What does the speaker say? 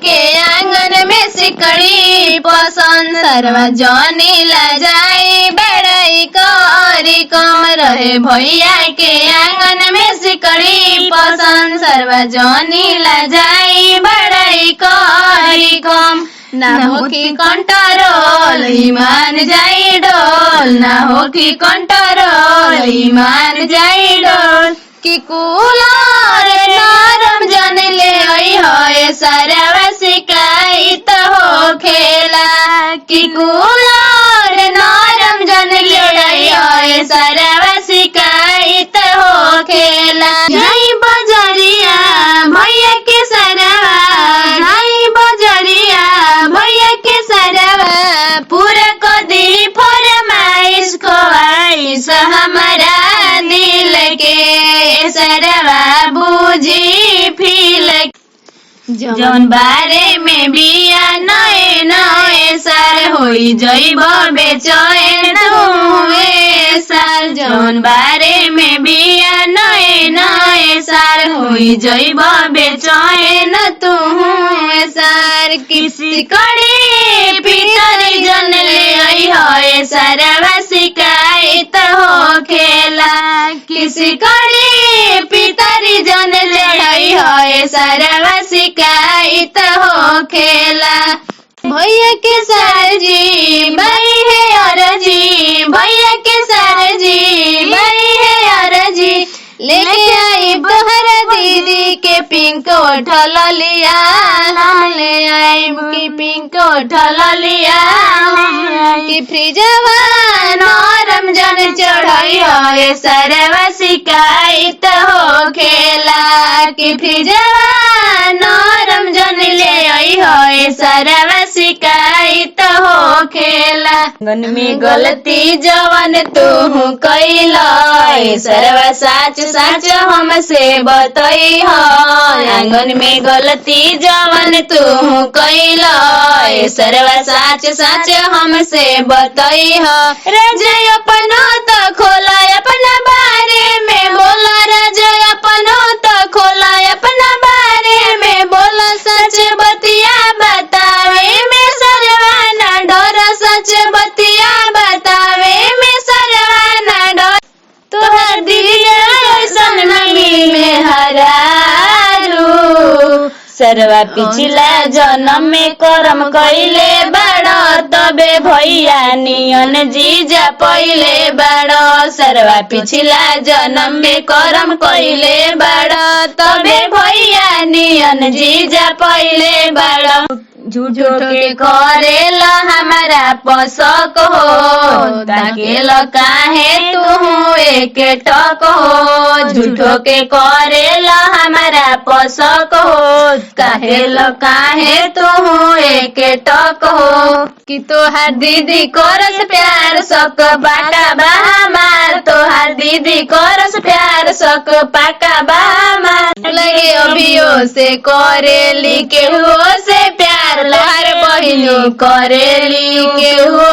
के आंगन में सिकड़ी पसंद सरवा जनी ला जाई बड़ाई करी कम रहे भैया के आंगन में सिकड़ी पसंद सरवा जनी ला जाई बड़ाई करी कम ना हो कि कंट्रोल ईमान जाई डोल ना हो कि कंट्रोल ईमान जाई डोल कि कूलर नरम जन ले आई है सरवा शिकायत हो खेला कि कूलर नरम जन ले आई है सरवा शिकायत हो खेला नहीं बजरिया भैया के सरवा नहीं बजरिया भैया के सरवा पूरा कदी फरमाइश को आइश हमारा दिल के सरवा बूझी फील जौन बारे में बिया नए नए साल होई जइब बेचैन तुए साल जौन बारे में बिया नए नए साल होई जइब बेचैन तुए साल किसी कड़ी पितरी जन ले आई है सरवा शिकायत हो खेला किसी कड़ी पितरी जन ले आई है सरवा शिकायत हो खेला भैया के सरजी बड़ी है अरजी भैया के सरजी बड़ी है अरजी लेके आई बहर दीदी के पिंक उठल लिया ले आई की पिंक उठल लिया कि फ्रिजवा नरम जन चढ़ाई है सरवा शिकायत हो खेला कि फ्रिजवा नरम जन ले आई है सरवा शिकायत हो खेला आंगन में गलती जवन तू कैला सरवा साच साच हमसे बतई है आंगन में गलती जवन तू कैला सरवा साच साच हमसे बतई है रजय अपना तो खोला अपना बारे में बोला रजय अपना तो खोला अपना बारे में बोला सच बतिया बतावे में सरवाना डर सच बतिया बतावे में सरवाना डर तोहर दिल ऐसन नमी में हरारू सरवा पिछला जन्म में करम कइले बाड़ तबे भैया नियन जीजा पहिले बाड़ सरवा पिछला जन्म में करम कइले बाड़ तबे भैया नियन जीजा पहिले बाड़ झूठो के करेला हमारा पसक हो ताकेल काहे तू एक टक हो झूठो के करेला हमारा पसक हो काहे तू एक टक हो कि तोहार दीदी करस प्यार सक पाका बहामार तोहार दीदी करस प्यार सक पाका बहामार लगे अभियो से करेली केहू से प्यार तोहार बहिनी करेली केहू